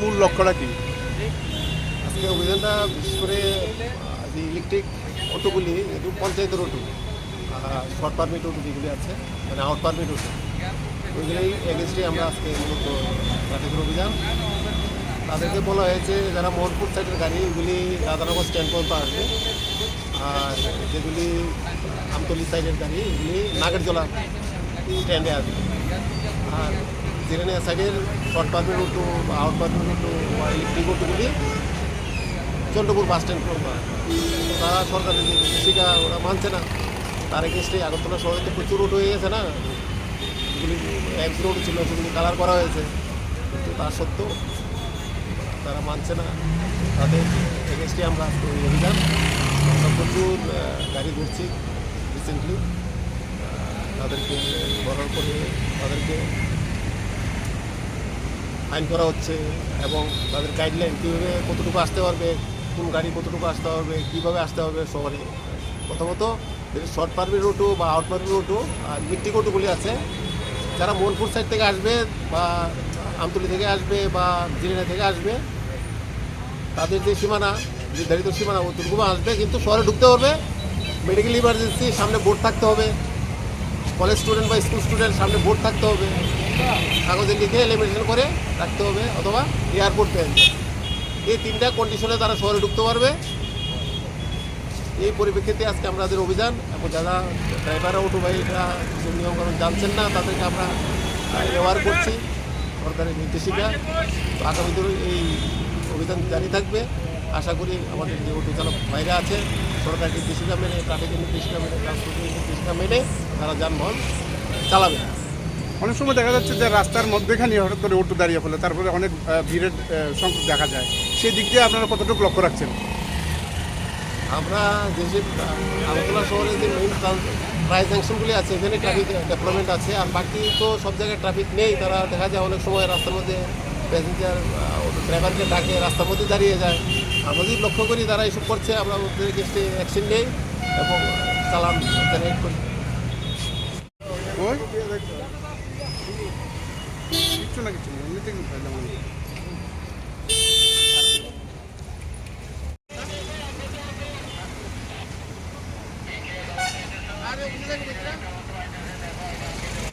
মূল লক্ষ্যটা কি? আজকে অভিযানটা বিশেষ করে যে ইলেকট্রিক অটোগুলি যেহেতু পঞ্চায়েতের অটো, শর্ট পারমিট অটো যেগুলি আছে, মানে আউট পারমিট অটো, ওইগুলোই এগেনস্টে আমরা আজকে মূলত ট্রাফিকের অভিযান। তাদেরকে বলা হয়েছে যারা মোহনপুর সাইডের গাড়ি ওইগুলি রাধানগর স্ট্যান্ড পর্যন্ত আসবে, আর যেগুলি আমতলি সাইডের গাড়ি এগুলি নাগেরজোলা স্ট্যান্ডে আসবে। আর জিরানিয়া সাইডের শর্ট পারমিট অটো বা আউট পারমিট অটো বা ইলেকট্রিক অটোগুলি চন্দ্রপুর বাস স্ট্যান্ড পর্যন্ত আসবে। তারা সরকারের যে কৃষিকা ওরা মানছে না, তার এগেনস্টে আগরতলা শহরে তো প্রচুর অটো হয়ে গেছে না, যেগুলি একজন অটো ছিল সেগুলি কালার করা হয়েছে, কিন্তু তা সত্ত্বেও তারা মানছে না। তাদের এগেনস্টে আমরা আজকে ওই অভিযান, আমরা প্রচুর গাড়ি ধরছি রিসেন্টলি। তাদেরকে ধরার পরে তাদেরকে ফাইন করা হচ্ছে এবং তাদের গাইডলাইন কীভাবে কতটুকু আসতে পারবে, কোন গাড়ি কতটুকু আসতে হবে, কীভাবে আসতে হবে শহরে। প্রথমত শর্ট পারমিট অটো বা আউট পারমিট অটো আর ইলেকট্রিক অটোগুলি আছে, যারা মোহনপুর সাইড থেকে আসবে বা আমতলি থেকে আসবে বা জিরিনা থেকে আসবে, তাদের যে সীমানা, নির্ধারিত সীমানা অতটুকু আসবে, কিন্তু শহরে ঢুকতে হবে। মেডিকেল ইমার্জেন্সি সামনে বোর্ড থাকতে হবে, কলেজ স্টুডেন্ট বা স্কুল স্টুডেন্ট সামনে বোর্ড থাকতে হবে, কাগজে লিখে এলিমিনেশন করে রাখতে হবে, অথবা এয়ারপোর্ট পেন। এই তিনটা কন্ডিশনে তারা শহরে ঢুকতে পারবে। এই পরিপ্রেক্ষিতে আজকে আমাদের অভিযান, এবং যারা ড্রাইভার অটোবাহীরা কিছু নিয়মকানুন জানছেন না তাদেরকে আমরা ব্যবহার করছি সরকারের নির্দেশিকা। তো আগামী দিনে এই অভিযান জারি থাকবে। আশা করি আমাদের যে অটো চালক ভাইরা আছে সরকারের নির্দেশিকা মেনে, ট্রাফিকের নির্দেশিকা মেনে, ট্রান্সপোর্টের নির্দেশিকা মেনে তারা যানবাহন চালাবে। অনেক সময় দেখা যাচ্ছে যে রাস্তার মধ্যেখানে হঠাৎ করে অটো দাঁড়িয়ে ফেলে, তারপরে অনেক ভিড়ের সংখ্যক দেখা যায়। সেই দিক দিয়ে আপনারা কতটুকু লক্ষ্য রাখছেন? আমরা যেসব আগরতলা শহরে যে মেইন প্রায় জাংশনগুলি আছে এখানে ট্রাফিক ডেভেলপমেন্ট আছে, আর বাকি তো সব জায়গায় ট্রাফিক নেই। তারা দেখা যায় অনেক সময় রাস্তার মধ্যে প্যাসেঞ্জার ড্রাইভারকে ডাকে, রাস্তার মধ্যে দাঁড়িয়ে যায়। আমরা যদি লক্ষ্য করি তারা এসব করছে, আমরা ওদের ক্ষেত্রে অ্যাকশন নেই এবং চালান জেনারেট করি। কিছু না কিছু এমনিতে